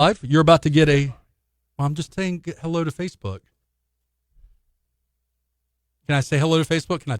Live, you're about to get a. Well, I'm just saying hello to Facebook. Can I say hello to Facebook? Can I?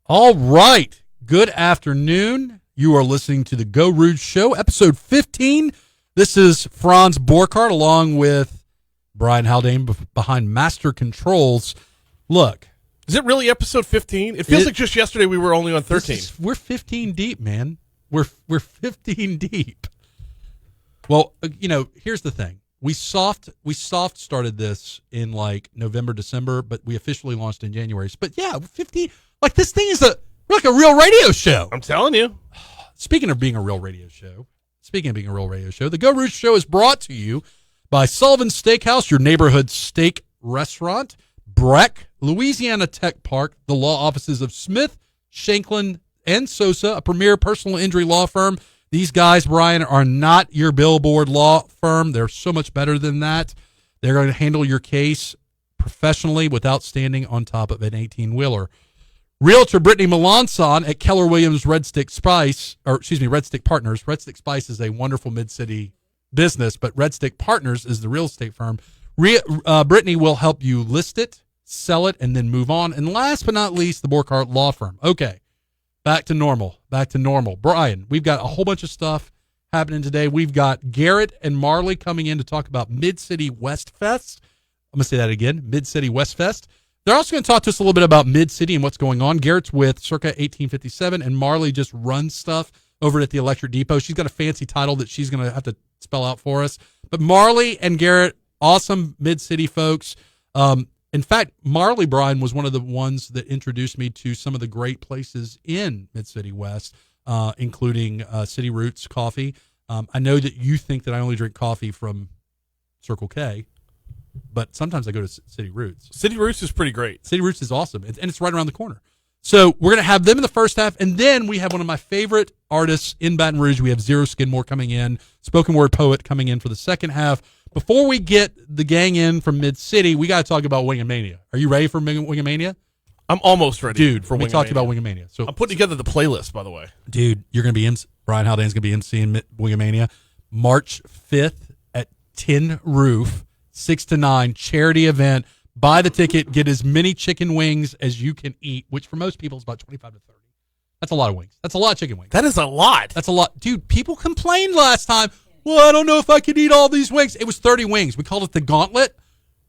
All right. Good afternoon. You are listening to the Geaux Rouge Show, episode 15. This is Franz Borghardt along with Brian Haldane behind Master Controls. Look. Is it really episode 15? It feels like just yesterday we were only on 13. We're 15 deep, man. We're 15 deep. Well, here's the thing. We soft started this in like November, December, but we officially launched in January. But yeah, 15. Like this thing is like a real radio show. I'm telling you. Speaking of being a real radio show, the Geaux Rouge Show is brought to you by Sullivan's Steakhouse, your neighborhood steak restaurant, Breck, Louisiana Tech Park, the law offices of Smith, Shanklin, and Sosa, a premier personal injury law firm. These guys, Brian, are not your billboard law firm. They're so much better than that. They're going to handle your case professionally without standing on top of an 18-wheeler. Realtor Brittany Melanson at Keller Williams Red Stick Partners. Red Stick Spice is a wonderful mid-city business, but Red Stick Partners is the real estate firm. Brittany will help you list it, sell it, and then move on. And last but not least, the Borghardt Law Firm. Okay, back to normal. Brian, we've got a whole bunch of stuff happening today. We've got Garrett and Marlee coming in to talk about Mid-City West Fest. I'm going to say that again, Mid-City West Fest. They're also going to talk to us a little bit about Mid-City and what's going on. Garrett's with Circa 1857, and Marlee just runs stuff over at the Electric Depot. She's got a fancy title that she's going to have to spell out for us. But Marlee and Garrett, awesome Mid-City folks. In fact, Marlee, Brian, was one of the ones that introduced me to some of the great places in Mid-City West, including City Roots Coffee. I know that you think that I only drink coffee from Circle K, but sometimes I go to City Roots. City Roots is pretty great. City Roots is awesome, and it's right around the corner. So we're going to have them in the first half, and then we have one of my favorite artists in Baton Rouge. We have Xero Skidmore coming in, spoken word poet coming in for the second half. Before we get the gang in from Mid-City, we got to talk about Wingomania. Are you ready for Wingomania? I'm almost ready. Dude, for we talked about Wingomania. So I'm putting together the playlist, by the way. Dude, you're going to be Brian Haldane's going to be emceeing Wingomania March 5th at Tin Roof. 6 to 9 charity event. Buy the ticket, get as many chicken wings as you can eat, which for most people is about 25 to 30. That's a lot of wings. That's a lot of chicken wings. That is a lot. That's a lot. Dude, people complained last time, well, I don't know if I can eat all these wings. It was 30 wings. We called it the gauntlet,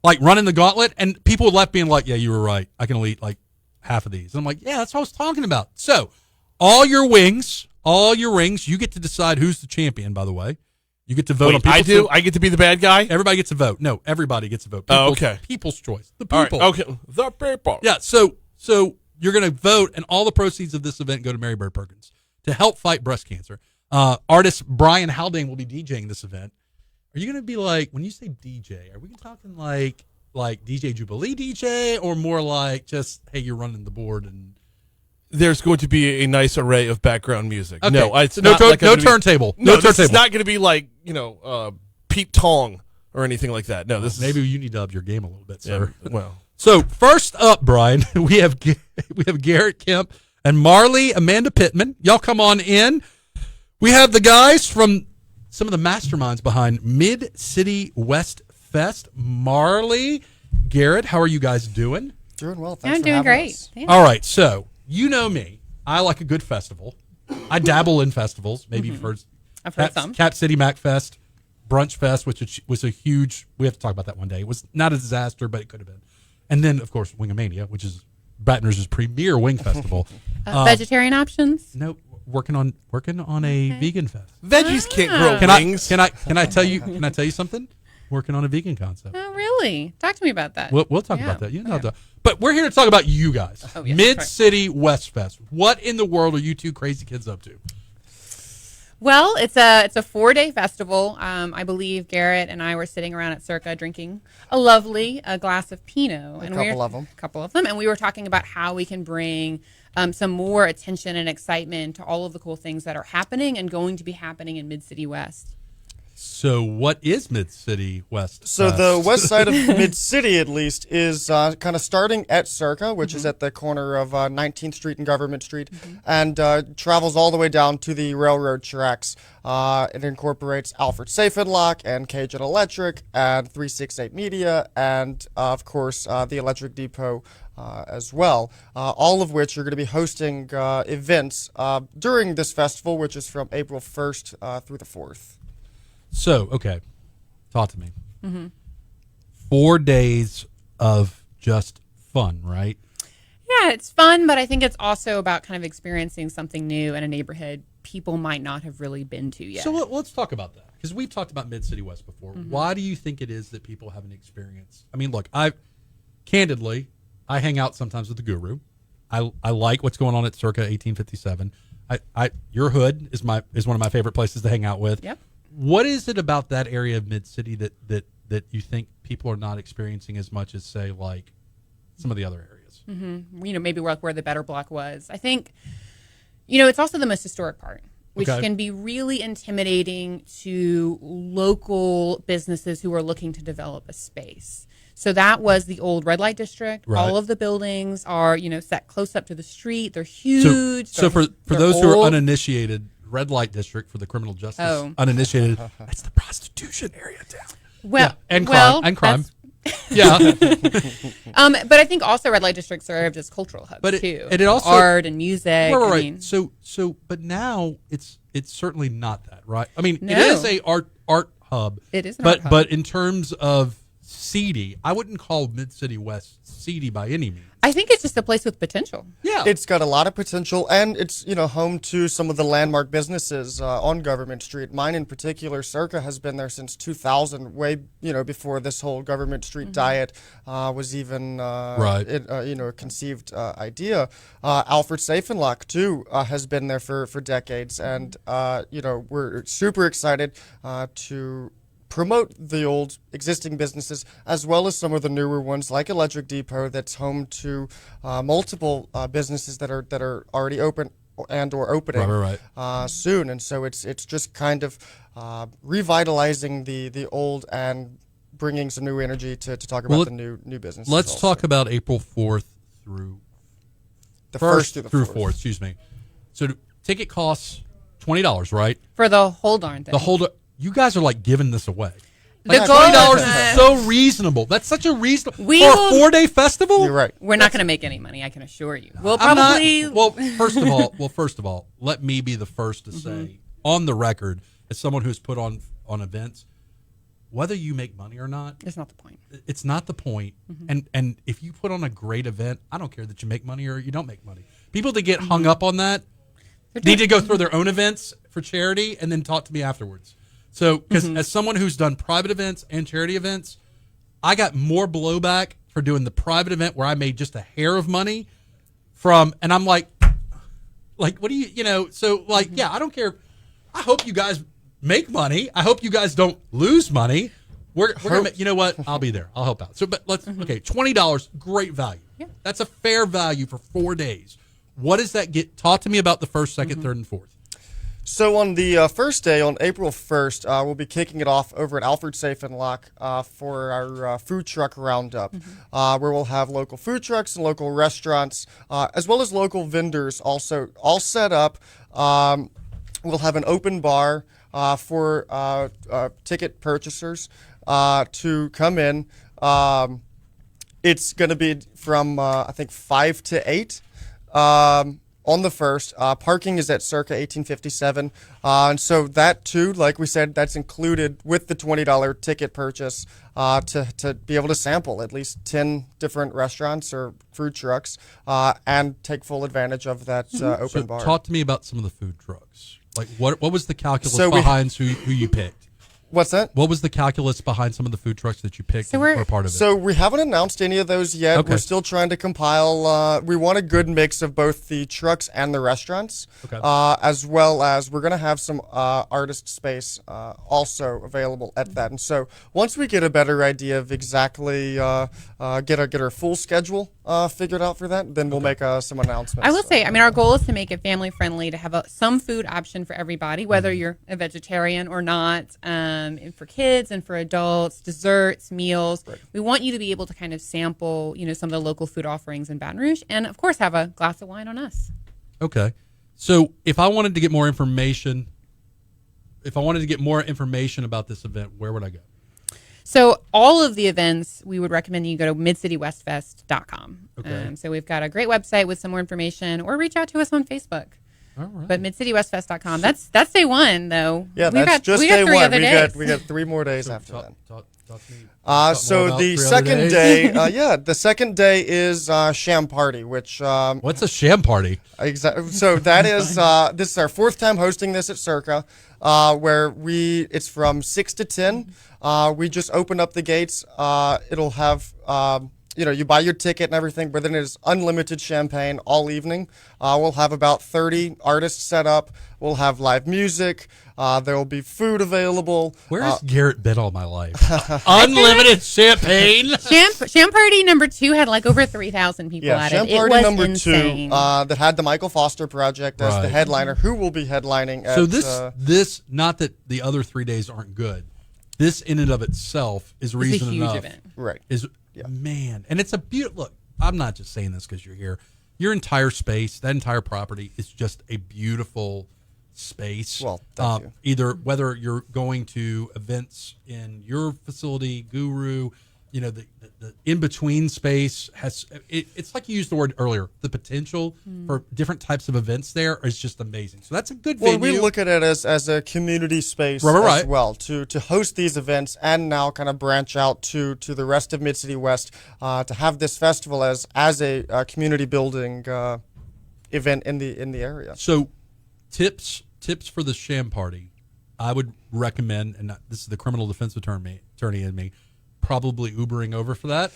like running the gauntlet, and people left being like, yeah, you were right. I can only eat like half of these. And I'm like, yeah, that's what I was talking about. So all your wings, you get to decide who's the champion, by the way. You get to vote on people. I do? I get to be the bad guy? Everybody gets a vote. No, everybody gets a vote. Okay. People's choice. The people. All right. Okay. The people. Yeah, so you're going to vote, and all the proceeds of this event go to Mary Bird Perkins to help fight breast cancer. Artist Brian Haldane will be DJing this event. Are you going to be like, when you say DJ, are we talking like DJ Jubilee DJ, or more like just, hey, you're running the board and... There's going to be a nice array of background music. Okay. No, it's no, not no turntable. No turntable. It's not going to be like, Pete Tong or anything like that. No, this maybe you need to up your game a little bit, sir. Yeah, well, so first up, Brian, we have Garrett, Kemp, and Marlee, Amanda Pittman. Y'all come on in. We have the guys from some of the masterminds behind Mid-City West Fest. Marlee, Garrett, how are you guys doing? Doing well. Thanks I'm for doing having great. us. Yeah. All right, so you know me. I like a good festival. I dabble in festivals. Maybe you've heard. I've heard some. Cap City Mac Fest, Brunch Fest, which was a huge. We have to talk about that one day. It was not a disaster, but it could have been. And then, of course, Wingomania, which is Baton Rouge's premier wing festival. Vegetarian options? No, working on a vegan fest. Veggies can't grow Can wings. I tell you something? working on a vegan concept. Oh, really? Talk to me about that. We'll talk about that. But we're here to talk about you guys. Oh, yes, Mid-City West Fest. What in the world are you two crazy kids up to? Well, it's a 4-day festival. I believe Garrett and I were sitting around at Circa drinking a glass of Pinot. A couple of them. And we were talking about how we can bring some more attention and excitement to all of the cool things that are happening and going to be happening in Mid-City West. So what is Mid-City West So Fest? the west side of Mid-City, at least, is kind of starting at Circa, which is at the corner of 19th Street and Government Street, and travels all the way down to the railroad tracks. It incorporates Alfred Safe and Lock and Cajun Electric and 368 Media and, of course, the Electric Depot as well, all of which are going to be hosting events during this festival, which is from April 1st through the 4th. So, okay, talk to me. 4 days of just fun, right? Yeah, it's fun, but I think it's also about kind of experiencing something new in a neighborhood people might not have really been to yet. So let's talk about that, because we've talked about Mid-City West before. Why do you think it is that people haven't experienced? I mean, look, I hang out sometimes with the Guru. I like what's going on at Circa 1857. Your hood is one of my favorite places to hang out with. Yep. What is it about that area of Mid-City that you think people are not experiencing as much as, say, like some of the other areas? Maybe where the Better Block was. I think, it's also the most historic part, which can be really intimidating to local businesses who are looking to develop a space. So that was the old red light district. Right. All of the buildings are, set close up to the street. They're huge. So for they're those who are old. uninitiated, red light district for the criminal justice uninitiated, that's the prostitution area down. Well, and well, crime. Yeah. But I think also red light district served as cultural hubs too. And it also art and music. Right. I mean, But now it's certainly not that, right? I mean, No. it is a art hub. It is an but art hub. But in terms of seedy, I wouldn't call Mid-City West seedy by any means. I think it's just a place with potential. Yeah. It's got a lot of potential, and it's home to some of the landmark businesses on Government Street. Mine in particular, Circa, has been there since 2000, way before this whole Government Street diet was even a conceived idea. Alfred Safe and Lock too has been there for decades, and we're super excited to promote the old existing businesses as well as some of the newer ones like Electric Depot that's home to multiple businesses that are already open and or opening soon. And so it's just kind of revitalizing the old and bringing some new energy to talk about the new businesses. Let's also. talk about April 4th through the 1st through 4th. Excuse me. So ticket costs $20, right? For the whole darn thing. The whole. You guys are like giving this away. The Like goal $20 is- is so reasonable. That's such a reasonable We for will- a 4-day festival. You're right. We're not going to make any money, I can assure you. We'll I'm not- probably. well, first of all, let me be the first to say on the record, as someone who's put on events, whether you make money or not, It's not the point. it's not the point. And if you put on a great event, I don't care that you make money or you don't make money. People that get hung up on that need to go through their own events for charity and then talk to me afterwards. So, because as someone who's done private events and charity events, I got more blowback for doing the private event where I made just a hair of money and I'm like, what do yeah, I don't care. I hope you guys make money. I hope you guys don't lose money. We're gonna, you know what? I'll be there. I'll help out. So, but okay, $20, great value. Yeah. That's a fair value for 4 days. What does that get? Talk to me about the first, second, third, and fourth. So on the first day, on April 1st, we'll be kicking it off over at Alfred Safe and Lock for our food truck roundup, where we'll have local food trucks and local restaurants, as well as local vendors also all set up. We'll have an open bar for ticket purchasers to come in. It's going to be from, I think, 5 to 8. On the first, parking is at Circa 1857, and so that too, like we said, that's included with the $20 ticket purchase to be able to sample at least 10 different restaurants or food trucks and take full advantage of that open bar. Talk to me about some of the food trucks. Like what was the calculus So behind who you picked? What's that? What was the calculus behind some of the food trucks that you picked So and we're- were part of it? So we haven't announced any of those yet. Okay. We're still trying to compile. We want a good mix of both the trucks and the restaurants, Okay. as well as we're going to have some artist space also available at that. And so once we get a better idea of exactly get our full schedule figured out for that, then we'll make some announcements. I will say, I mean, our goal is to make it family friendly, to have some food option for everybody, whether you're a vegetarian or not, and for kids and for adults, desserts, meals. Right. We want you to be able to kind of sample, some of the local food offerings in Baton Rouge, and of course, have a glass of wine on us. Okay. So if I wanted to get more information, about this event, where would I go? So all of the events, we would recommend you go to midcitywestfest.com. Okay. So we've got a great website with some more information, or reach out to us on Facebook. All right. But midcitywestfest.com. That's day one, though. Yeah, we that's just we got day 3 one. other days. We got 3 more days after that. Talk to me. Talk more So about the 3 other second days. day, the second day is Sham Party, which What's a sham party? exactly. So that is this is our 4th time hosting this at Circa, where it's from 6 to 10. We just open up the gates. It'll have you buy your ticket and everything, but then it is unlimited champagne all evening. We'll have about 30 artists set up. We'll have live music. There will be food available. Where has Garrett been all my life? Unlimited champagne. Sham Party number 2 had like over 3,000 people at Sham it. It Party was number insane. 2 that had the Michael Foster Project as the Right. headliner, who will be headlining. So at, this not that the other 3 days aren't good. This in and of itself is It's a reason huge enough. event. right. Man, and it's a beautiful look. I'm not just saying this because you're here. Your entire space, that entire property, is just a beautiful space. Well, thank you. Either whether you're going to events in your facility, Guru, the in between space has. It's like you used the word earlier. The potential for different types of events there is just amazing. So that's a good Well, venue. we look at it as a community space Right. as well to host these events and now kind of branch out to the rest of Mid-City West to have this festival as a community building event in the area. So, tips for the sham party, I would recommend, and this is the criminal defense attorney in me, probably Ubering over for that.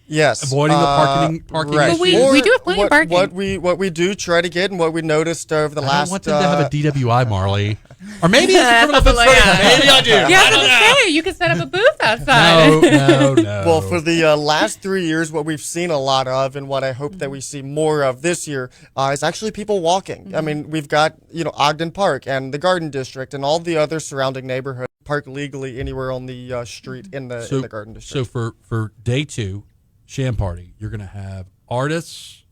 Yes, Avoiding the parking right. issue. Well, we do have plenty of parking. What we do try to get and what we noticed over the I last don't want them to have a DWI, Marlee. Or maybe it's a criminal defense Yeah. attorney. Maybe I do. Yeah, I was going to say, you could set up a booth outside. No. Well, for the last 3 years, what we've seen a lot of, and what I hope that we see more of this year, is actually people walking. I mean, we've got Ogden Park and the Garden District and all the other surrounding neighborhoods park legally anywhere on the street in the Garden District. So for day 2, sham party, you're going to have artists,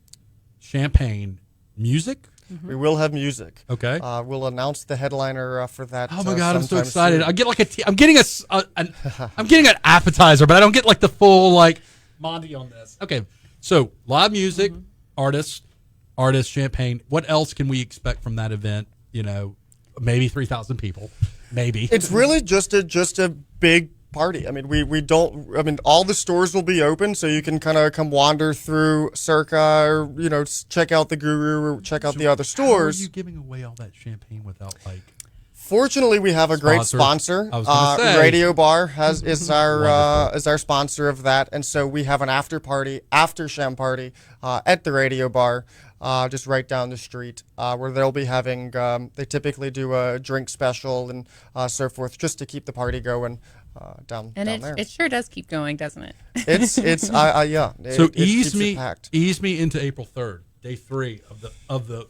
champagne, music. We will have music. Okay. We'll announce the headliner for that. Oh my God, I'm so sometime excited! soon. I get like I'm getting I'm getting an appetizer, but I don't get like the full like Monty on this. Okay, so live music, artists, champagne. What else can we expect from that event? Maybe 3,000 people, maybe. It's really just a big party. I mean, we don't. I mean, all the stores will be open, so you can kind of come wander through Circa, or check out the Guru, or check out the other stores. How are you giving away all that champagne without like? Fortunately, we have a great Sponsor. sponsor. I was gonna say. Radio Bar is our sponsor of that, and so we have an after sham party at the Radio Bar, just right down the street, where they'll be having. They typically do a drink special and so forth, just to keep the party going down there. It sure does keep going, doesn't it? It's yeah. So it keeps it ease packed. me into April 3rd, day 3 of the.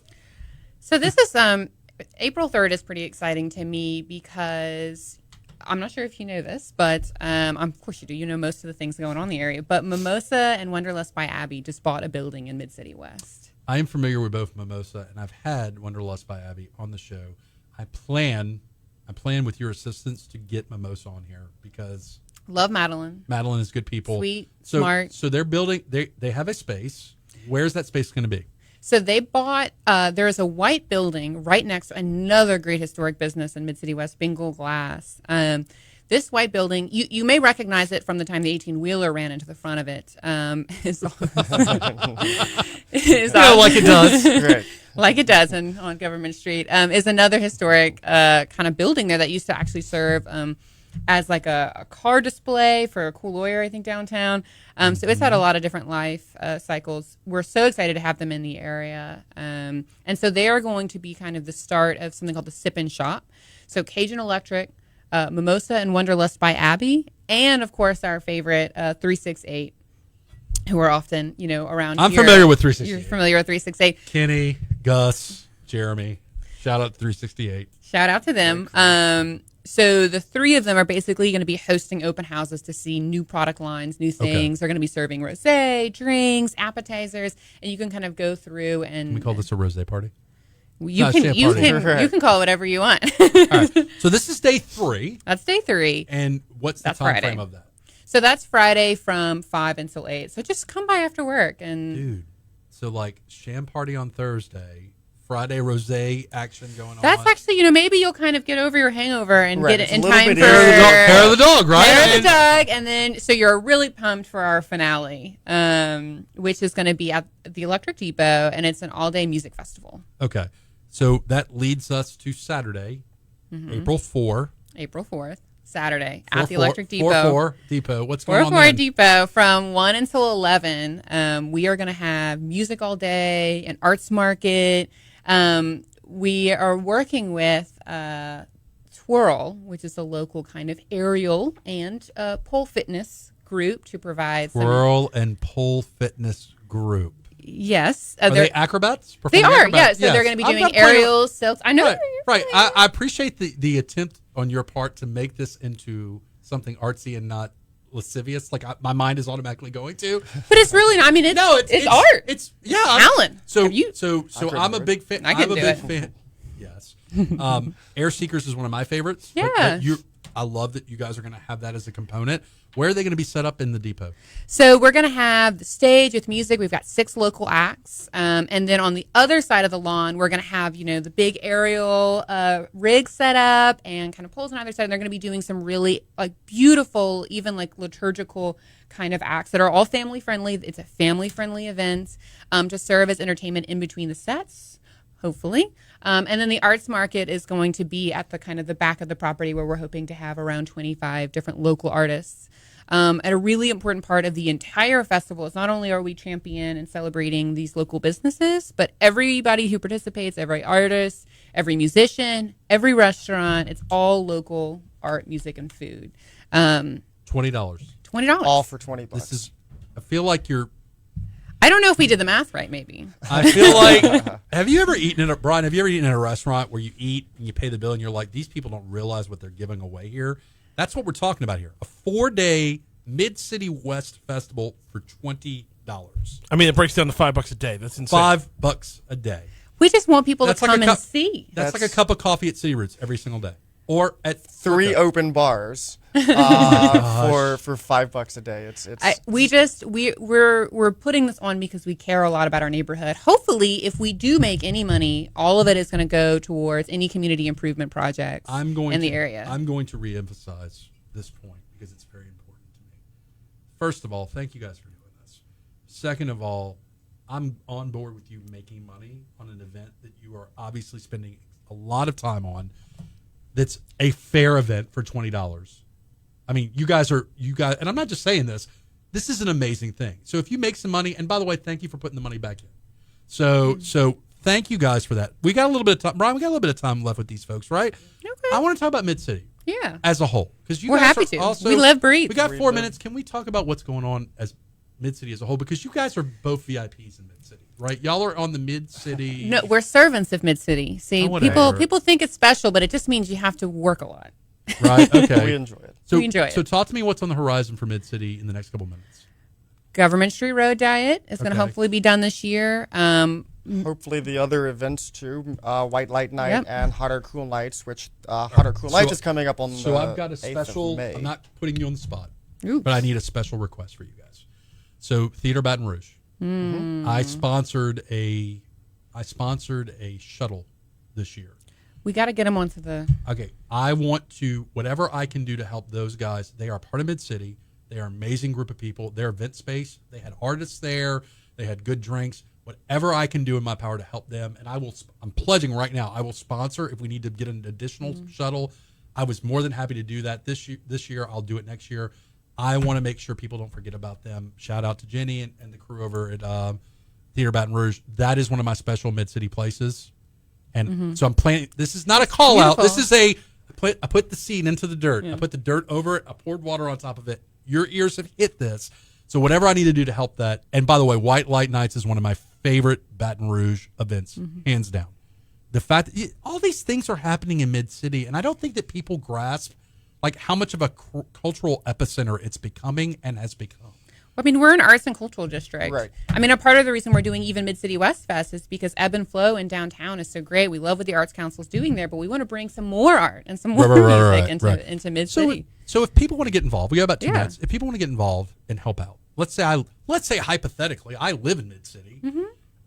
So this is April 3rd is pretty exciting to me because I'm not sure if you know this, but of course you do. You know most of the things going on in the area. But Mimosa and Wanderlust by Abby just bought a building in Mid-City West. I am familiar with both Mimosa, and I've had Wanderlust by Abby on the show. I plan with your assistance to get Mimosa on here because Love Madeline. Madeline is good people. Sweet, smart. So they're building. They have a space. Where's that space going to be? So they bought, there's a white building right next to another great historic business in Mid-City West, Bingle Glass. This white building, you may recognize it from the time the 18-wheeler ran into the front of it. Like it does. Great. Like it does on Government Street, is another historic kind of building there that used to actually serve as like a car display for a cool lawyer, I think, downtown. So it's had a lot of different life cycles. We're so excited to have them in the area. And so they are going to be kind of the start of something called the Sip and Shop. So Cajun Electric, Mimosa and Wonderlust by Abby, and of course our favorite 368, who are often, around I'm here. familiar with 368. You're familiar with 368. Kenny, Gus, Jeremy. Shout out to 368. Shout out to them. So the three of them are basically going to be hosting open houses to see new product lines, new things. They're going to be serving rosé, drinks, appetizers, and you can kind of go through and. Can we call this a rosé party? You No, can champ you party. can you can call it whatever you want. All right. So this is day 3. That's day 3. And what's the That's time Friday. frame of that? So that's Friday from 5 until 8. So just come by after work and. Dude, so like sham party on Thursday, Friday rosé action going on. That's actually, maybe you'll kind of get over your hangover and Right, get it's it a in little time bit for Hair of the dog, right? Hair of And- the dog, and then so you're really pumped for our finale, which is going to be at the Electric Depot, and it's an all-day music festival. Okay. So that leads us to Saturday, April 4. April 4th, Saturday, 4, at the Electric 4, Depot. 4 Depot. What's going on 404 then? Depot from 1 until 11. We are going to have music all day, an arts market. We are working with Twirl, which is a local kind of aerial and pole fitness group to provide some. Twirl and Pole Fitness Group. Yes. Are they're- they acrobats? They Performing are, yeah. acrobats? So they're Yes. going to be I'm doing not playing- aerials, silks. I know. Right, you're right. playing. I appreciate the attempt on your part to make this into something artsy and not lascivious. Like my mind is automatically going to. But it's really not. I mean, it's art. It's I'm- talent. So Have you- so couldn't I'm a do it. big fan. I I'm couldn't a do big it. fan. Yes. Air Seekers is one of my favorites. But Yeah. I love that you guys are going to have that as a component. Where are they going to be set up in the depot? So we're going to have the stage with music. We've got 6 local acts. And then on the other side of the lawn, we're going to have, the big aerial rig set up and kind of poles on either side. And they're going to be doing some really beautiful, even liturgical kind of acts that are all family friendly. It's a family friendly event to serve as entertainment in between the sets, hopefully. And then the arts market is going to be at the kind of the back of the property where we're hoping to have around 25 different local artists. And a really important part of the entire festival is not only are we champion and celebrating these local businesses, but everybody who participates, every artist, every musician, every restaurant, it's all local art, music, and food. $20. $20. All for $20. This is. I feel like you're. I don't know if we did the math right, maybe. I feel like. Have you ever eaten Brian? Have you ever eaten in a restaurant where you eat and you pay the bill and you're like, these people don't realize what they're giving away here? That's what we're talking about here. A 4-day Mid-City West festival for $20. I mean, it breaks down to $5 a day. That's insane. $5 a day. We just want people That's to like a come cup- and see. That's like a That's- cup of coffee at City Roots every single day, or at 3 Circa. open bars for $5 a day. We're putting this on because we care a lot about our neighborhood. Hopefully, if we do make any money, all of it is going to go towards any community improvement projects in the area. I'm going to reemphasize this point because it's very important to me. First of all, thank you guys for doing this. Second of all, I'm on board with you making money on an event that you are obviously spending a lot of time on. That's a fair event for $20. I mean, you guys, and I'm not just saying this. This is an amazing thing. So if you make some money, and by the way, thank you for putting the money back in. So thank you guys for that. We got a little bit of time, Brian. We got a little bit of time left with these folks, right? Okay. I want to talk about Mid City. Yeah. As a whole, because We're happy to. We live, breathe. We got Breathe, 4 live. minutes. Can we talk about what's going on as Mid City as a whole? Because you guys are both VIPs in Mid City, right? Y'all are on the Mid City. No, we're servants of Mid City. See, Oh, whatever. people think it's special, but it just means you have to work a lot. Right. Okay. We enjoy it. So We enjoy it. So talk to me what's on the horizon for Mid City in the next couple minutes. Government Street Road Diet is going to Okay. hopefully be done this year. Hopefully the other events too, White Light Night Yep. and Hot or Cool Nights, which Hot or Cool Nights is coming up on So the I've got a 8th of special. May. I'm not putting you on the spot, Oops. but I need a special request for you guys. So Theater Baton Rouge. I sponsored a shuttle this year. We got to get them onto the. Okay, I want to, whatever I can do to help those guys. They are part of Mid City. They are an amazing group of people. Their event space, they had artists there. They had good drinks. Whatever I can do in my power to help them, and I'm pledging right now, I will sponsor if we need to get an additional shuttle. I was more than happy to do that this year. I'll do it next year. I want to make sure people don't forget about them. Shout out to Jenny and the crew over at Theater Baton Rouge. That is one of my special mid-city places. And so I'm planning. This is not a call out. This is I put the seed into the dirt. I put the dirt over it. I poured water on top of it. Your ears have hit this. So whatever I need to do to help that. And by the way, White Light Nights is one of my favorite Baton Rouge events, hands down. The fact that all these things are happening in mid-city, and I don't think that people grasp like how much of a cultural epicenter it's becoming and has become. I mean, we're an arts and cultural district. Right. I mean, a part of the reason we're doing even Mid-City West Fest is because Ebb and Flow in downtown is so great. We love what the Arts Council's doing there, but we want to bring some more art and some more music into Mid-City. So if people want to get involved, we got about 2 minutes. If people want to get involved and help out, let's say hypothetically, I live in Mid-City,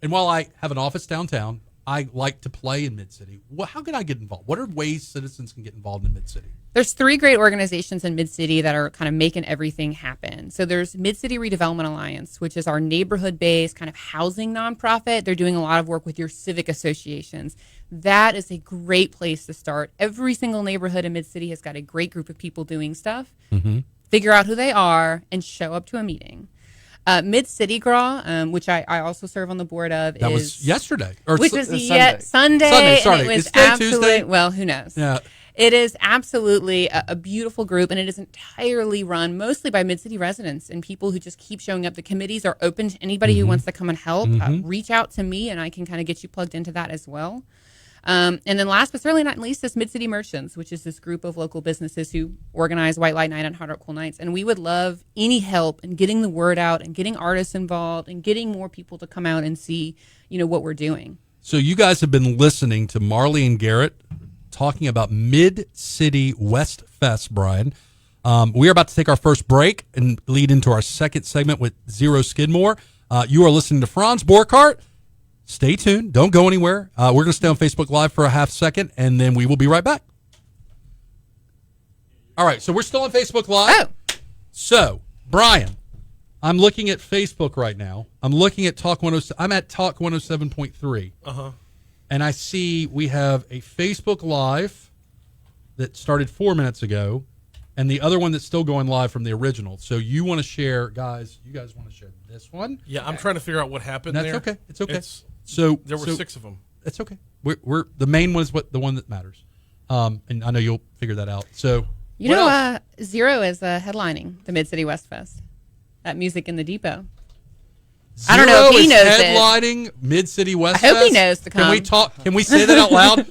and while I have an office downtown, I like to play in Mid-City. Well, how can I get involved? What are ways citizens can get involved in Mid-City? There's 3 great organizations in Mid-City that are kind of making everything happen. So there's Mid-City Redevelopment Alliance, which is our neighborhood-based kind of housing nonprofit. They're doing a lot of work with your civic associations. That is a great place to start. Every single neighborhood in Mid-City has got a great group of people doing stuff. Figure out who they are and show up to a meeting. Mid-City GRAW, which I also serve on the board of. That was yesterday. Which was Sunday. Sunday. Sorry. And it was Is today absolutely, Tuesday? well, who knows? Yeah. It is absolutely a beautiful group, and it is entirely run mostly by Mid-City residents and people who just keep showing up. The committees are open to anybody who wants to come and help. Reach out to me, and I can kind of get you plugged into that as well. And then last but certainly not least is Mid-City Merchants, which is this group of local businesses who organize White Light Night and Hard Rock Cool Nights. And we would love any help in getting the word out and getting artists involved and getting more people to come out and see, what we're doing. So you guys have been listening to Marlee and Garrett talking about Mid-City West Fest, Brian. We are about to take our first break and lead into our second segment with Xero Skidmore. You are listening to Franz Borghardt. Stay tuned. Don't go anywhere. We're going to stay on Facebook Live for a half second, and then we will be right back. All right, so we're still on Facebook Live. Oh. So, Brian, I'm looking at Facebook right now. I'm looking at Talk 107. I'm at Talk 107.3. And I see we have a Facebook Live that started 4 minutes ago, and the other one that's still going live from the original. So you want to share, guys? You guys want to share this one? Yeah, I'm trying to figure out what happened there. That's okay. It's okay. There were 6 of them. It's okay. We're the main one is the one that matters. And I know you'll figure that out. So Xero is headlining the Mid-City West Fest at Music in the Depot. I don't know if he knows it. Headlining Mid-City West I hope Fest. he knows to come. Can we say that out loud?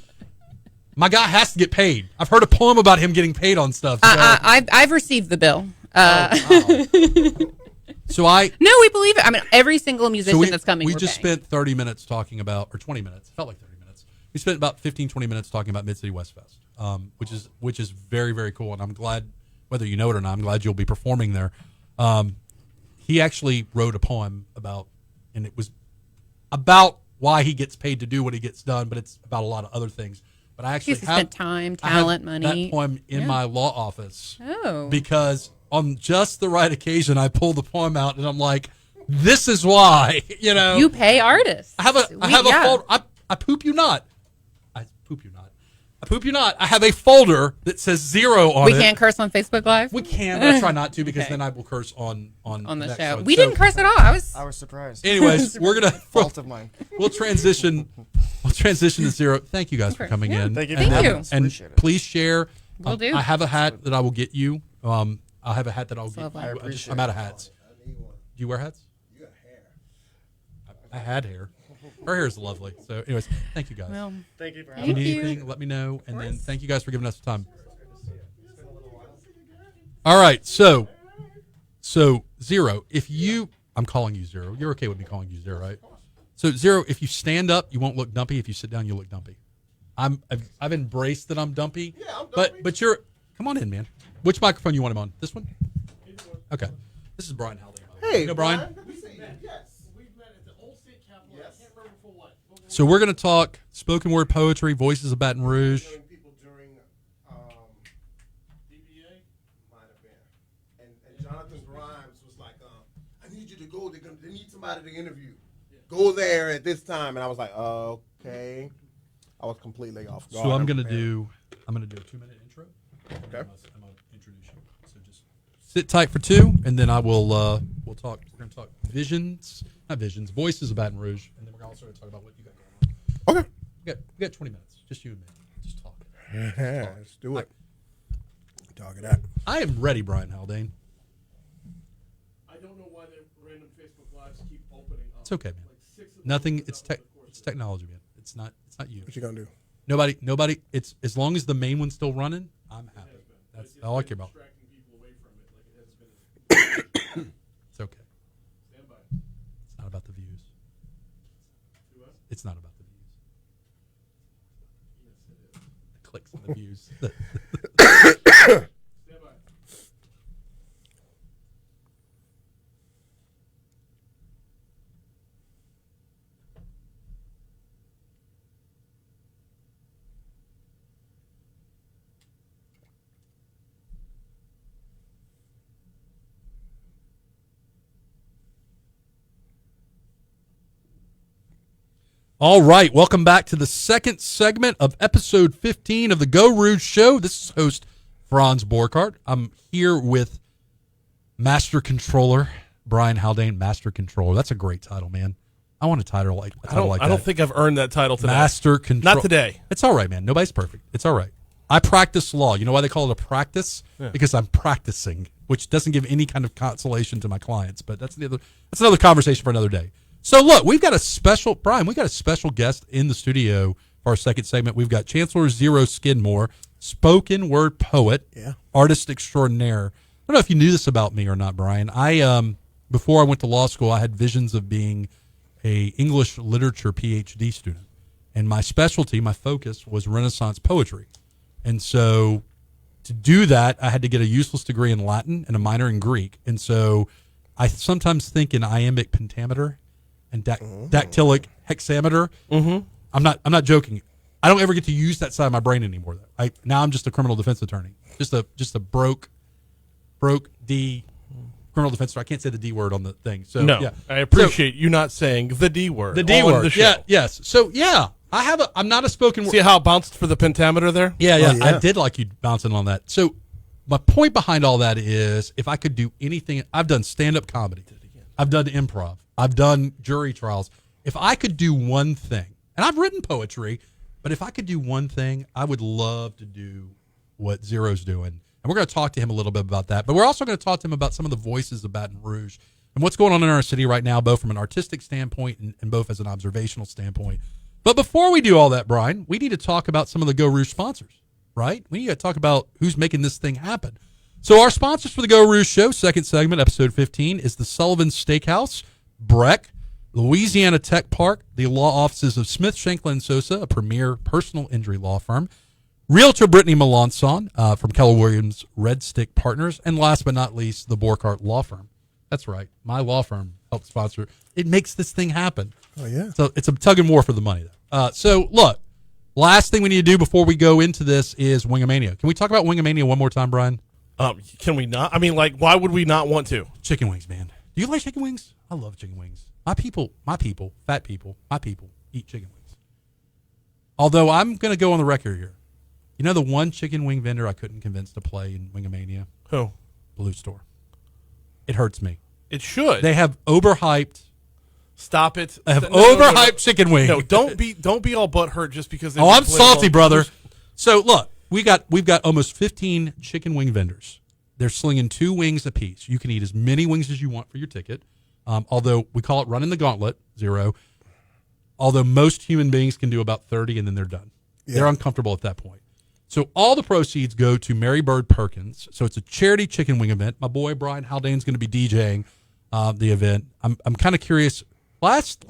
My guy has to get paid. I've heard a poem about him getting paid on stuff. So. I've received the bill. Wow. So No, we believe it. I mean, every single musician that's coming. We just spent 30 minutes talking about, or 20 minutes. It felt like 30 minutes. We spent about 15, 20 minutes talking about Mid-City West Fest, which is very, very cool. And I'm glad, whether you know it or not, I'm glad you'll be performing there. He actually wrote a poem about, and it was about why he gets paid to do what he gets done, but it's about a lot of other things. But I actually spent time, talent, money. That poem in my law office. Oh. Because on just the right occasion, I pull the poem out, and I'm like, "This is why." You pay artists. I have a folder. I poop you not. I poop you not. I poop you not. I have a folder that says Xero on it. We can't curse on Facebook Live. We can, but I try not to because then I will curse on the show. one. We didn't curse at all. I was surprised. Anyways, we're gonna fault of mine. We'll transition to Xero. Thank you guys for coming in. Thank you. And Appreciate it. please share. Will do. I have a hat that I will get you. I have a hat that I'll get lovely. you. I'm out of hats. Do you wear hats? You got hair. I had hair. Her hair is lovely. So, anyways, thank you guys. Well, Thank you for If having you me. need anything, let me know. And then thank you guys for giving us the time. All right. So Xero, I'm calling you Xero. You're okay with me calling you Xero, right? So Xero, if you stand up, you won't look dumpy. If you sit down, you look dumpy. I've embraced that I'm dumpy. Yeah, I'm dumpy. But come on in, man. Which microphone you want him on? This one? Okay. This is Brian Haldane. Hey, You know Brian? We see you. Yes. We met at the old state capitol. Yes. I can't remember for what. So we're going to talk spoken word poetry, voices of Baton Rouge. Showing people during DBA? might have been, and Jonathan Grimes was like, "I need you to go. They need somebody to interview. Go there at this time." And I was like, "Okay." I was completely off guard. So I'm going to do a 2-minute intro. Okay. I'm gonna introduce you. So just sit tight for 2, and then I will. We'll talk. We're gonna talk voices of Baton Rouge, and then we're also gonna talk about what you got going on. Okay. We got 20 minutes, just you and me, just talk. Yeah, let's do it. Talk it out. I am ready, Brian Haldane. I don't know why the random Facebook Lives keep opening up. It's okay, man. Like 6 of them Nothing. opened It's up over the course It's of- technology, man. It's not you. What you gonna do? Nobody. It's as long as the main one's still running, I'm happy. That's all I care about. Distracting people away from it like it has been. It's okay. Stand by. It's not about the views. To us? It's not about the views. Yes, it is. The clicks and the views. Stand by. All right, welcome back to the second segment of episode 15 of the Geaux Rouge Show. This is host Franz Borghardt. I'm here with Master Controller Brian Haldane. Master Controller. That's a great title, man. I want a title like that. I don't think I've earned that title today. Master Controller. Not today. It's all right, man. Nobody's perfect. It's all right. I practice law. You know why they call it a practice? Yeah. Because I'm practicing, which doesn't give any kind of consolation to my clients. But that's another conversation for another day. So look, we got a special guest in the studio for our second segment. We've got Chancelier Xero Skidmore, spoken word poet, artist extraordinaire. I don't know if you knew this about me or not, Brian. I before I went to law school, I had visions of being a English literature PhD student, and my specialty, my focus was Renaissance poetry. And so to do that, I had to get a useless degree in Latin and a minor in Greek. And so I sometimes think in iambic pentameter and dactylic hexameter. Mm-hmm. I'm not joking. I don't ever get to use that side of my brain anymore, though. Now I'm just a criminal defense attorney. Just a broke D criminal defense attorney. I can't say the D word on the thing. So No, yeah. I appreciate you not saying the D word. The D on word. the show. Yeah, yes. So yeah, I'm not a spoken word. See how it bounced for the pentameter there? Yeah. Oh, yeah. I did like you bouncing on that. So my point behind all that is, if I could do anything, I've done stand-up comedy. I've done improv. I've done jury trials. If I could do one thing, and I've written poetry, but if I could do one thing, I would love to do what Xero's doing. And we're going to talk to him a little bit about that. But we're also going to talk to him about some of the voices of Baton Rouge and what's going on in our city right now, both from an artistic standpoint and both as an observational standpoint. But before we do all that, Brian, we need to talk about some of the Geaux Rouge sponsors, right? We need to talk about who's making this thing happen. So our sponsors for the Geaux Rouge Show, second segment, episode 15, is the Sullivan Steakhouse, Breck, Louisiana Tech Park, the law offices of Smith, Shanklin & Sosa, a premier personal injury law firm, Realtor Brittany Melanson from Keller Williams Red Stick Partners, and last but not least, the Borghardt Law Firm. That's right. My law firm helps sponsor. It makes this thing happen. Oh, yeah. So it's a tug and war for the money, though. So look, last thing we need to do before we go into this is Wingamania. Can we talk about Wingamania one more time, Brian? Can we not? I mean, like, why would we not want to? Chicken wings, man. Do you like chicken wings? I love chicken wings. My people, fat people, eat chicken wings. Although I'm going to go on the record here. You know the one chicken wing vendor I couldn't convince to play in Wingamania? Who? Blue Store. It hurts me. It should. They have overhyped. Stop it. They have No, no, no, overhyped chicken wing. No, don't be all butthurt just because. Oh, I'm salty, brother. So look, we've got almost 15 chicken wing vendors. They're slinging 2 wings a piece. You can eat as many wings as you want for your ticket. Although we call it running the gauntlet, Xero. Although most human beings can do about 30 and then they're done. Yeah. They're uncomfortable at that point. So all the proceeds go to Mary Bird Perkins. So it's a charity chicken wing event. My boy Brian Haldane's going to be DJing the event. I'm kind of curious. Last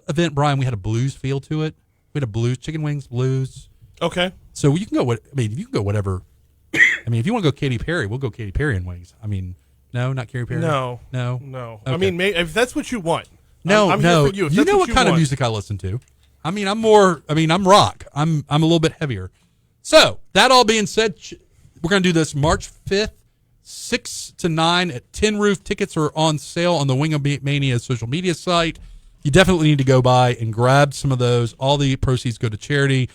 event, Brian, we had a blues feel to it. We had a blues, chicken wings, blues. Okay. So you can go. You can go whatever. I mean, if you want to go Katy Perry, we'll go Katy Perry and wings. I mean, no, not Katy Perry. No. Okay. I mean, if that's what you want. No, I'm no. Here for you. If You that's know what kind of want. music I listen to. I mean, I'm rock. I'm a little bit heavier. So that all being said, we're going to do this March 5th, 6 to 9 at Tin Roof. Tickets are on sale on the Wingamania social media site. You definitely need to go by and grab some of those. All the proceeds go to charity.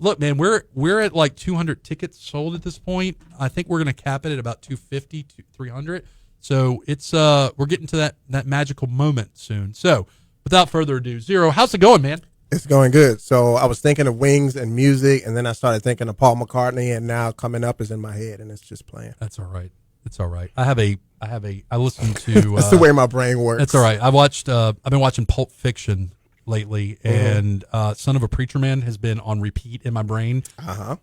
look, man, we're at like 200 tickets sold at this point. I think we're going to cap it at about 250 to 300. So it's we're getting to that magical moment soon. So without further ado, Xero, how's it going, man? It's going good. So I was thinking of Wings and music, and then I started thinking of Paul McCartney, and now Coming Up is in my head, and it's just playing. That's all right. It's all right. I listened to. That's the way my brain works. That's all right. I've been watching Pulp Fiction lately, and Son of a Preacher Man has been on repeat in my brain.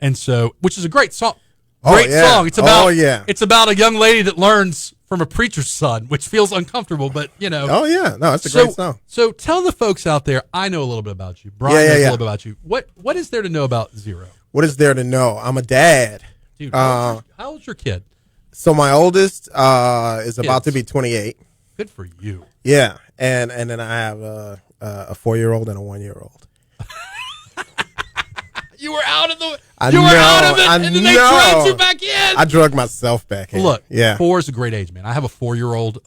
And so, which is a great song. Great song. It's about it's about a young lady that learns from a preacher's son, which feels uncomfortable, but you know. Oh yeah, no, it's a great song. So tell the folks out there. I know a little bit about you. Brian knows a little bit about you. What is there to know about Xero? What is there to know? I'm a dad. Dude, how old's your kid? So my oldest is about to be 28. Good for you. Yeah, and then I have a 4-year-old and a 1-year-old. You were out of the. I you were know, out of it, I and then they know. dragged you back in. I drug myself back in. Look, yeah, 4 is a great age, man. I have a 4-year-old.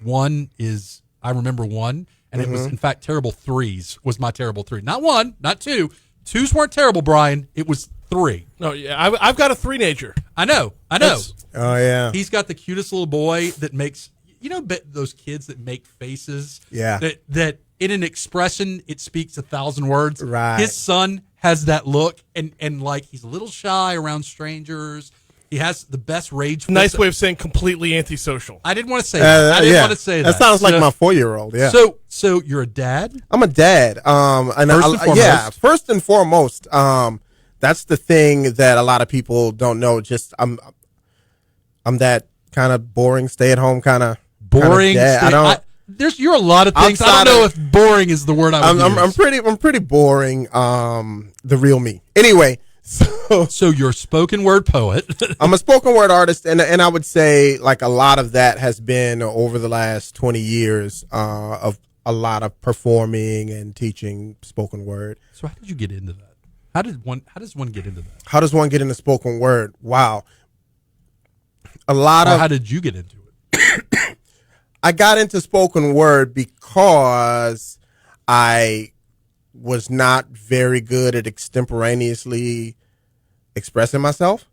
One is I remember one, and it was in fact terrible 3s was my terrible 3. Not 1, not 2. 2s weren't terrible, Brian. It was 3. No, yeah, I've got a 3-nager. I know. oh yeah. He's got the cutest little boy that makes those kids that make faces. Yeah. That in an expression it speaks 1,000 words. Right. His son has that look, and like he's a little shy around strangers. He has the best rage. Nice way of saying completely antisocial. I didn't want to say that. I didn't want to say that. That sounds like my 4-year-old. Yeah. So you're a dad? I'm a dad. And first and foremost, that's the thing that a lot of people don't know. Just I'm that kind of boring, stay-at-home kind of dad. You're a lot of things. I don't know if boring is the word I would use. I'm pretty boring. The real me. Anyway, so you're a spoken word poet. I'm a spoken word artist, and I would say like a lot of that has been over the last 20 years of a lot of performing and teaching spoken word. So how did you get into that? How does one get into that? How does one get into spoken word? Wow. How did you get into it? I got into spoken word because I was not very good at extemporaneously expressing myself.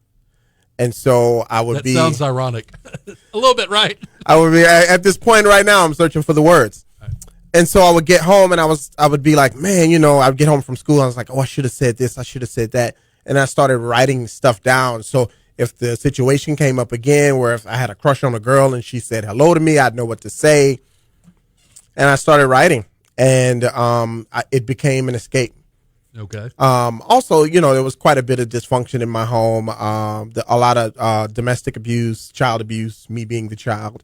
And so I would That sounds ironic. A little bit, right? I would be at this point right now, I'm searching for the words. Right. And so I would get home and I would be like, man, I'd get home from school. And I was like, oh, I should have said this. I should have said that. And I started writing stuff down. So if the situation came up again where if I had a crush on a girl and she said hello to me, I'd know what to say. And I started writing, and it became an escape. Okay. Also, there was quite a bit of dysfunction in my home, a lot of domestic abuse, child abuse, me being the child.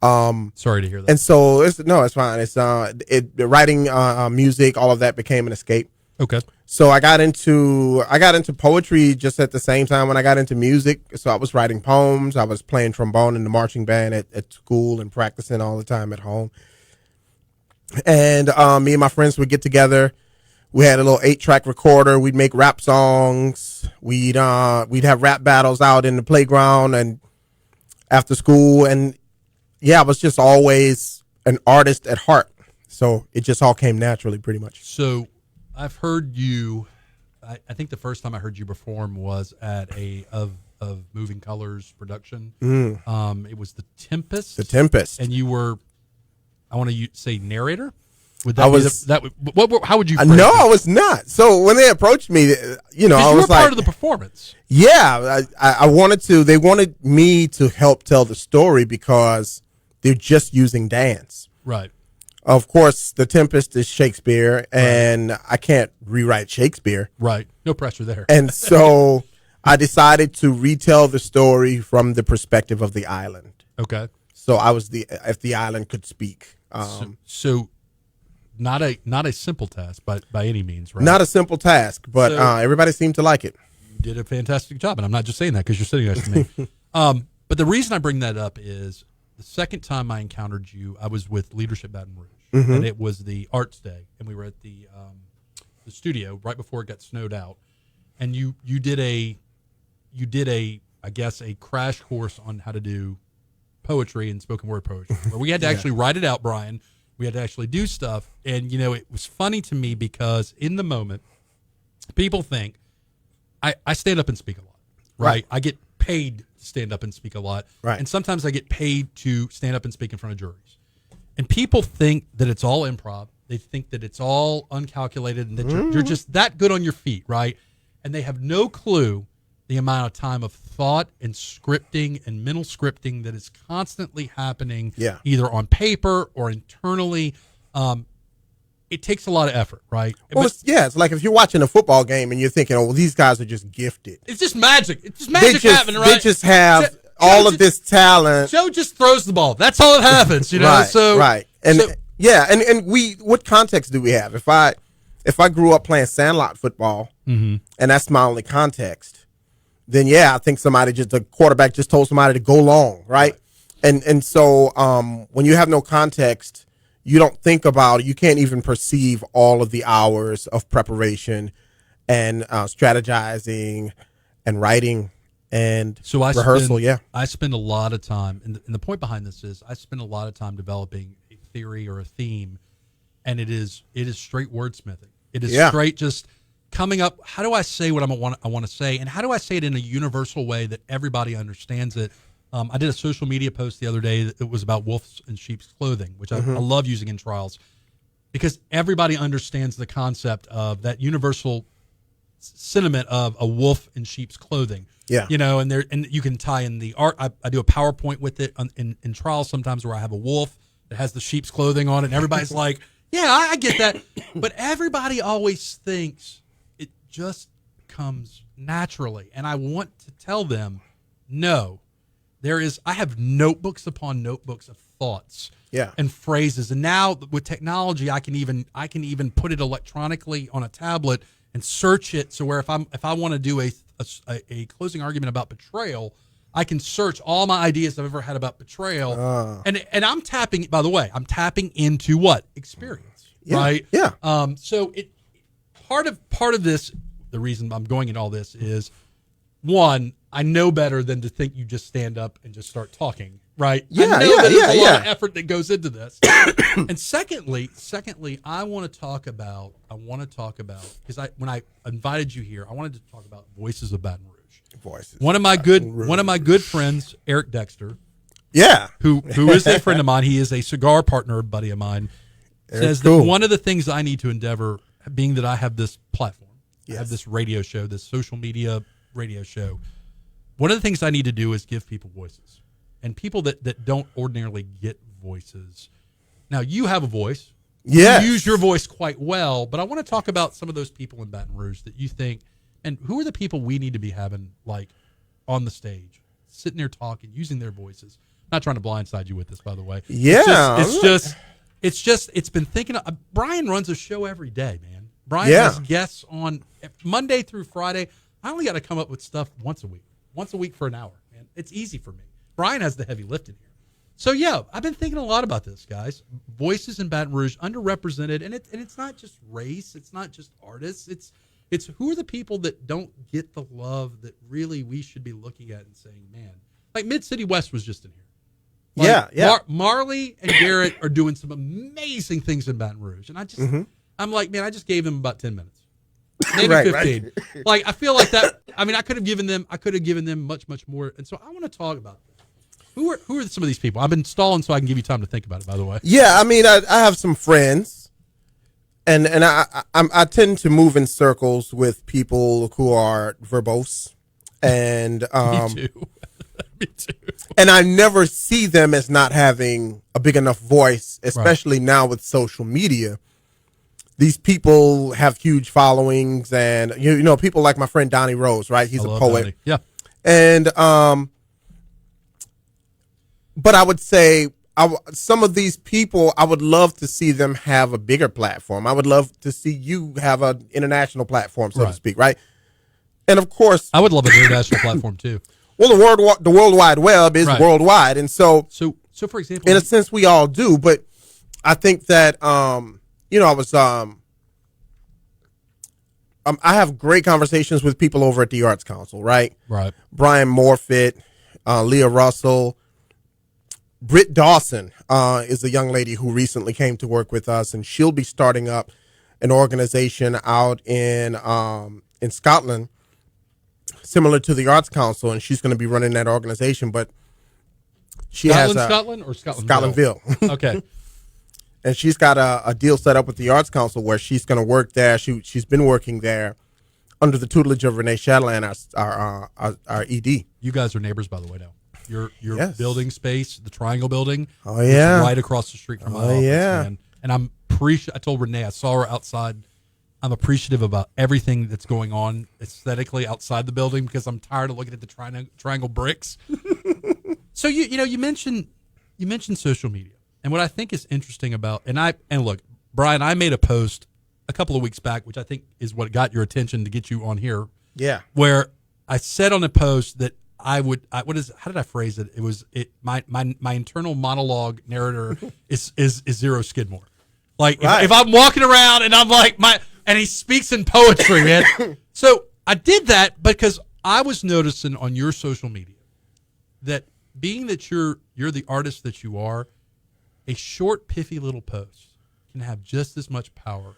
Sorry to hear that. And so it's fine. It's writing music, all of that became an escape. Okay. So I got into poetry just at the same time when I got into music. So I was writing poems. I was playing trombone in the marching band at school and practicing all the time at home. And me and my friends would get together. We had a little 8-track recorder. We'd make rap songs. We'd have rap battles out in the playground and after school. And yeah, I was just always an artist at heart. So it just all came naturally, pretty much. So I've heard you. I think the first time I heard you perform was at of Moving Colors production. It was The Tempest. The Tempest. And you were, I want to say, narrator. Would that how would you? Phrase no, it? I was not. So when they approached me, I was you were like, part of the performance. Yeah, I wanted to. They wanted me to help tell the story because they're just using dance. Right. Of course, The Tempest is Shakespeare, and I can't rewrite Shakespeare. Right. No pressure there. And so I decided to retell the story from the perspective of the island. Okay. So I was if the island could speak. So not a simple task by any means, right? Not a simple task, but everybody seemed to like it. You did a fantastic job, and I'm not just saying that because you're sitting next to me. But the reason I bring that up is the second time I encountered you, I was with Leadership Baton Rouge, and it was the Arts Day, and we were at the studio right before it got snowed out, and you did a I guess a crash course on how to do poetry and spoken word poetry, where we had to actually write it out, Brian. We had to actually do stuff, and it was funny to me because in the moment, people think I stand up and speak a lot, right? I get paid to stand up and speak a lot. Right. And sometimes I get paid to stand up and speak in front of juries. And people think that it's all improv. They think that it's all uncalculated and that you're just that good on your feet, right? And they have no clue the amount of time of thought and scripting and mental scripting that is constantly happening either on paper or internally. It takes a lot of effort, right? Well, it's like if you're watching a football game and you're thinking, oh, well, these guys are just gifted. It's just magic. It's just magic happening, right? They just have all of this talent. Joe just throws the ball. That's all that happens, you know? Right. And what context do we have? If I grew up playing sandlot football and that's my only context, then I think the quarterback just told somebody to go long, right? And so when you have no context, you don't think about it. You can't even perceive all of the hours of preparation and strategizing and writing and rehearsal. I spend a lot of time, and the point behind this is I spend a lot of time developing a theory or a theme, and it is straight wordsmithing. It is straight just coming up. How do I say what I want to say, and how do I say it in a universal way that everybody understands it? I did a social media post the other day that it was about wolves in sheep's clothing, which I love using in trials because everybody understands the concept of that universal sentiment of a wolf in sheep's clothing. Yeah. You know, and you can tie in the art. I do a PowerPoint with it in trials sometimes where I have a wolf that has the sheep's clothing on it, and everybody's like, yeah, I get that. But everybody always thinks it just comes naturally. And I want to tell them, no. I have notebooks upon notebooks of thoughts and phrases. And now with technology, I can even put it electronically on a tablet and search it. So where if I want to do a closing argument about betrayal, I can search all my ideas I've ever had about betrayal. And I'm tapping, by the way, into what? Experience, right? Yeah. So part of this, the reason I'm going into all this is, one, I know better than to think you just stand up and just start talking, right? I know that there's a lot of effort that goes into this. And secondly, I want to talk about because when I invited you here, I wanted to talk about Voices of Baton Rouge. Voices. One of my good friends, Eric Dexter. Yeah. Who is a friend of mine. He is a cigar partner buddy of mine. Says that one of the things I need to endeavor, being that I have this platform, I have this radio show, this social media radio show. One of the things I need to do is give people voices, and people that don't ordinarily get voices. Now, you have a voice. Yeah. You use your voice quite well, but I want to talk about some of those people in Baton Rouge that you think, and who are the people we need to be having like on the stage, sitting there talking, using their voices. I'm not trying to blindside you with this, by the way. Yeah. It's been thinking. Brian runs a show every day, man. Brian has guests on Monday through Friday. I only got to come up with stuff once a week for an hour, man. It's easy for me. Brian has the heavy lifting here. So, I've been thinking a lot about this, guys. Voices in Baton Rouge, underrepresented, and it's not just race. It's not just artists. It's who are the people that don't get the love that really we should be looking at and saying, man, like Mid-City West was just in here. Marlee and Garrett are doing some amazing things in Baton Rouge, and I'm like, man, I just gave them about 10 minutes. Maybe 15. Right. Like I feel like that. I mean, I could have given them much more. And so I want to talk about this. Who are some of these people? I've been stalling so I can give you time to think about it. By the way. Yeah, I mean, I have some friends, and I tend to move in circles with people who are verbose, and Me too. Me too. And I never see them as not having a big enough voice, especially now with social media. These people have huge followings, and you know people like my friend Donnie Rose, right? He's a poet. Donnie. Yeah. And but I would say some of these people, I would love to see them have a bigger platform. I would love to see you have an international platform, so to speak, right? And of course, I would love an international platform too. Well, the World Wide Web is worldwide, and so for example, in a sense, we all do. But I think that I was I have great conversations with people over at the Arts Council, right? Right. Brian Morfitt, Leah Russell, Britt Dawson is a young lady who recently came to work with us, and she'll be starting up an organization out in Scotland similar to the Arts Council, and she's going to be running that organization. But she has Scotland or Scotland? Scotlandville. Okay. And she's got a deal set up with the Arts Council where she's going to work there. She's been working there under the tutelage of Renee Chatelain, our ED. You guys are neighbors, by the way, now. Your Yes. building space, the Triangle Building, Oh, yeah. is right across the street from my office, yeah. man. And I'm I told Renee, I saw her outside. I'm appreciative about everything that's going on aesthetically outside the building because I'm tired of looking at the triangle bricks. So you mentioned social media, and what I think is interesting about and look, Brian, I made a post a couple of weeks back, which I think is what got your attention to get you on here. Yeah. Where I said on a post that how did I phrase it? My internal monologue narrator is Xero Skidmore. Like Right. if I'm walking around and I'm like and he speaks in poetry, man. So I did that because I was noticing on your social media that being that you're the artist that you are, a short, piffy little post can have just as much power.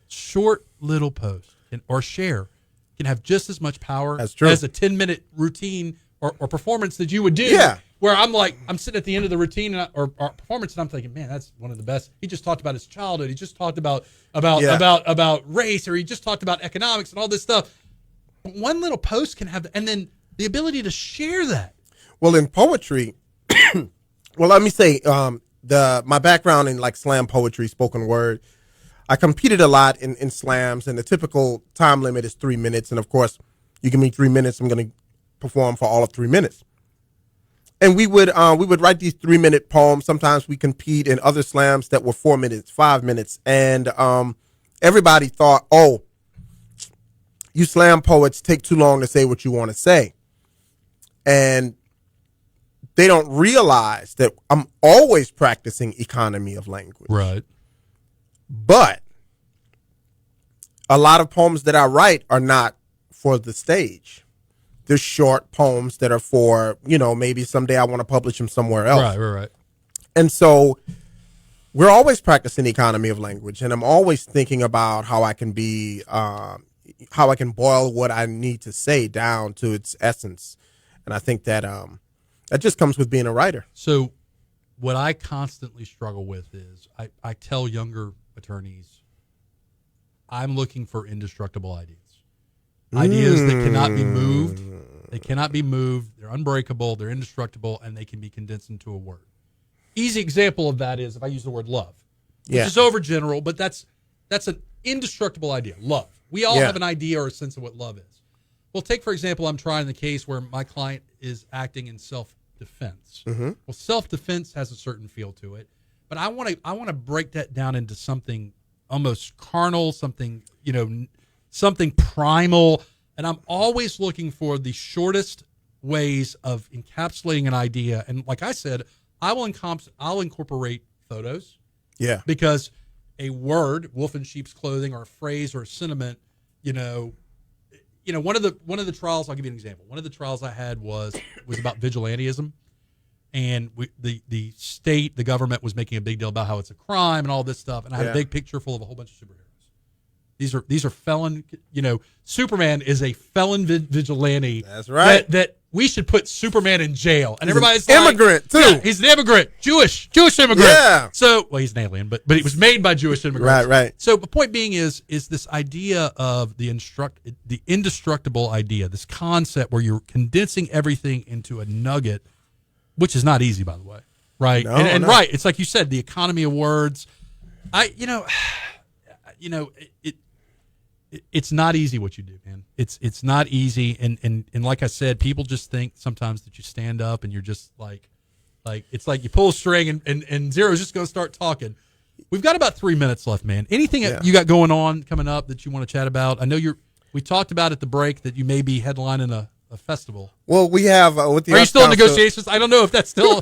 Short little post or share can have just as much power That's true. as a 10-minute routine or performance that you would do. Yeah. Where I'm sitting at the end of the routine or performance and I'm thinking, man, that's one of the best. He just talked about his childhood. He just talked about race, or he just talked about economics and all this stuff. One little post can have, and then the ability to share that. Well, in poetry, well, let me say, my background in like slam poetry, spoken word, I competed a lot in slams, and the typical time limit is 3 minutes. And of course, you give me 3 minutes, I'm going to perform for all of 3 minutes. And we would write these 3-minute poems. Sometimes we compete in other slams that were 4 minutes, 5 minutes, and everybody thought, "Oh, you slam poets take too long to say what you want to say," and they don't realize that I'm always practicing economy of language. Right. But a lot of poems that I write are not for the stage. They're short poems that are for, maybe someday I want to publish them somewhere else. Right. And so we're always practicing economy of language, and I'm always thinking about how I can boil what I need to say down to its essence. And I think that that just comes with being a writer. So what I constantly struggle with is I tell younger attorneys, I'm looking for indestructible ideas. Ideas that cannot be moved. They cannot be moved. They're unbreakable. They're indestructible, and they can be condensed into a word. Easy example of that is if I use the word love, which is overgeneral, but that's an indestructible idea. Love. We all have an idea or a sense of what love is. Well, take, for example, I'm trying the case where my client is acting in self-defense. Mm-hmm. Well, self-defense has a certain feel to it, but I want to break that down into something almost carnal, something primal, and I'm always looking for the shortest ways of encapsulating an idea. And like I said, I'll incorporate photos. Yeah. Because a word, wolf in sheep's clothing, or a phrase or a sentiment, one of the trials, I'll give you an example. One of the trials I had was about vigilantism, and the state, the government was making a big deal about how it's a crime and all this stuff, and I had a big picture full of a whole bunch of superheroes. These are felon. Superman is a felon vigilante. That's right. That we should put Superman in jail, and everybody's an like, immigrant too. Yeah, he's an immigrant, Jewish immigrant. Yeah. So, he's an alien, but it was made by Jewish immigrants. Right. So the point being is this idea of the indestructible idea, this concept where you're condensing everything into a nugget, which is not easy, by the way. Right. No, and no. right. It's like you said, the economy of words. It's not easy what you do, man. It's not easy, and like I said, people just think sometimes that you stand up and you're just like it's like you pull a string and Xero's just going to start talking. We've got about 3 minutes left, man. Anything you got going on coming up that you want to chat about? I know we talked about at the break that you may be headlining a festival. Well, we have with the. Are you still in negotiations? I don't know if that's still.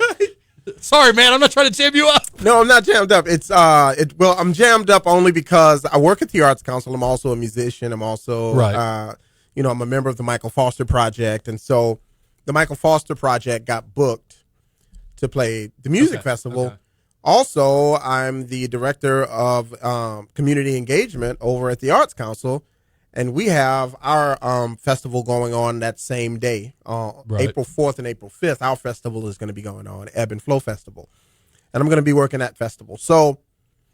Sorry, man. I'm not trying to jam you up. No, I'm not jammed up. I'm jammed up only because I work at the Arts Council. I'm also a musician. I'm also, I'm a member of the Michael Foster Project. And so the Michael Foster Project got booked to play the music festival. Okay. Also, I'm the director of community engagement over at the Arts Council. And we have our festival going on that same day, Right. April 4th and April 5th. Our festival is going to be going on, Ebb and Flow Festival. And I'm going to be working that festival. So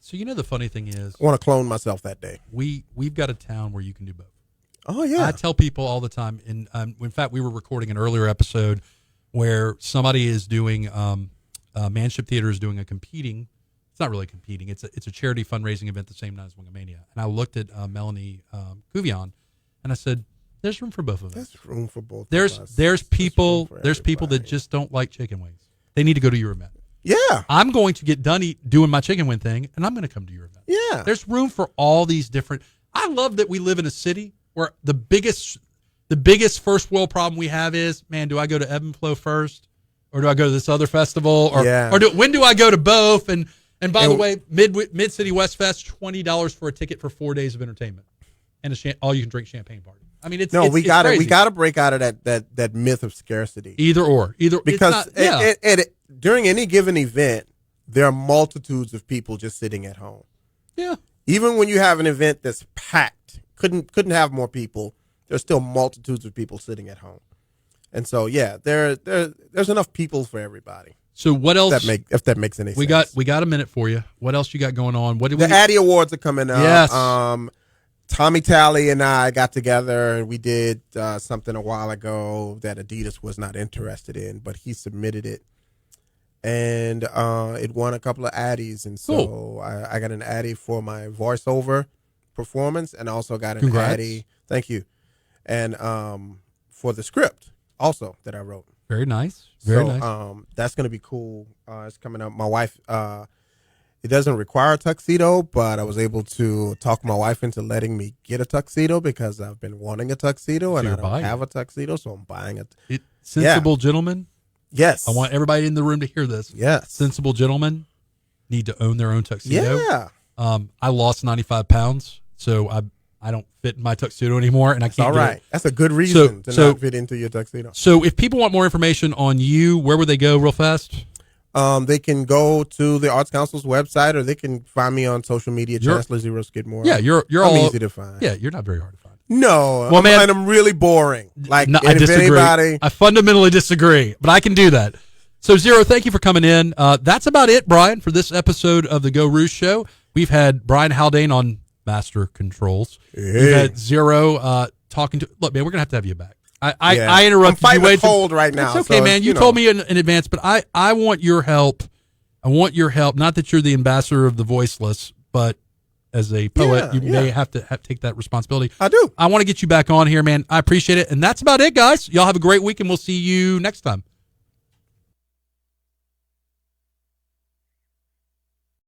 So the funny thing is, I want to clone myself that day. we've got a town where you can do both. Oh, yeah. I tell people all the time, and in fact, we were recording an earlier episode where somebody is doing, Manship Theater is doing a competing. It's not really competing. It's a charity fundraising event the same night as Wingamania. And I looked at Melanie Cuvion, and I said, "There's room for both of us. There's room for both There's of us. there's people room for there's people that everybody. just don't like chicken wings. They need to go to your event. Yeah. I'm going to get done doing my chicken wing thing, and I'm going to come to your event. Yeah. There's room for all these different. I love that we live in a city where the biggest first world problem we have is, man, do I go to Ebb and Flow first, or do I go to this other festival, or Yeah. when do I go to both? And by the way, Mid City West Fest, $20 for a ticket for 4 days of entertainment and all you can drink champagne party. I mean, we got to crazy. we got to break out of that myth of scarcity. Either Because it's not, during any given event, there are multitudes of people just sitting at home. yeah. Even when you have an event that's packed, couldn't have more people. There's still multitudes of people sitting at home, and so there's enough people for everybody. So what else? If that makes any sense. We got a minute for you. What else you got going on? What did The Addy Awards are coming up. Yes. Tommy Talley and I got together and we did something a while ago that Adidas was not interested in, but he submitted it. And it won a couple of Addies. And so Cool. I got an Addy for my voiceover performance and also got an Congrats. Addy. Thank you. And for the script also that I wrote. Very nice. Very nice. That's going to be cool. It's coming up. My wife, it doesn't require a tuxedo, but I was able to talk my wife into letting me get a tuxedo because I've been wanting a tuxedo and I you're don't buying have a tuxedo, so I'm buying it. Sensible gentlemen. Yes. I want everybody in the room to hear this. Yes. Sensible gentlemen need to own their own tuxedo. Yeah. I lost 95 pounds, so I don't fit in my tuxedo anymore, and I can't. All get right. it. That's a good reason to so- not fit into your tuxedo. So if people want more information on you, where would they go real fast? They can go to the Arts Council's website or they can find me on social media, Chancelier Xero Skidmore. Yeah, you're I'm all easy to find. Yeah, you're not very hard to find. No. Well, man- and I'm really boring. Like, No, and I if disagree. anybody. I fundamentally disagree, but I can do that. So, Xero, thank you for coming in. That's about it, Brian, for this episode of the Geaux Rouge Show. We've had Brian Haldane on Master Controls. We've had Xero talking to. Look, man, we're gonna have to have you back. I interrupted I'm fighting you way a cold right now. It's okay, so, man. You told me in advance, but I want your help. I want your help. Not that you're the ambassador of the voiceless, but as a poet, you may have to take that responsibility. I do. I want to get you back on here, man. I appreciate it. And that's about it, guys. Y'all have a great week, and we'll see you next time.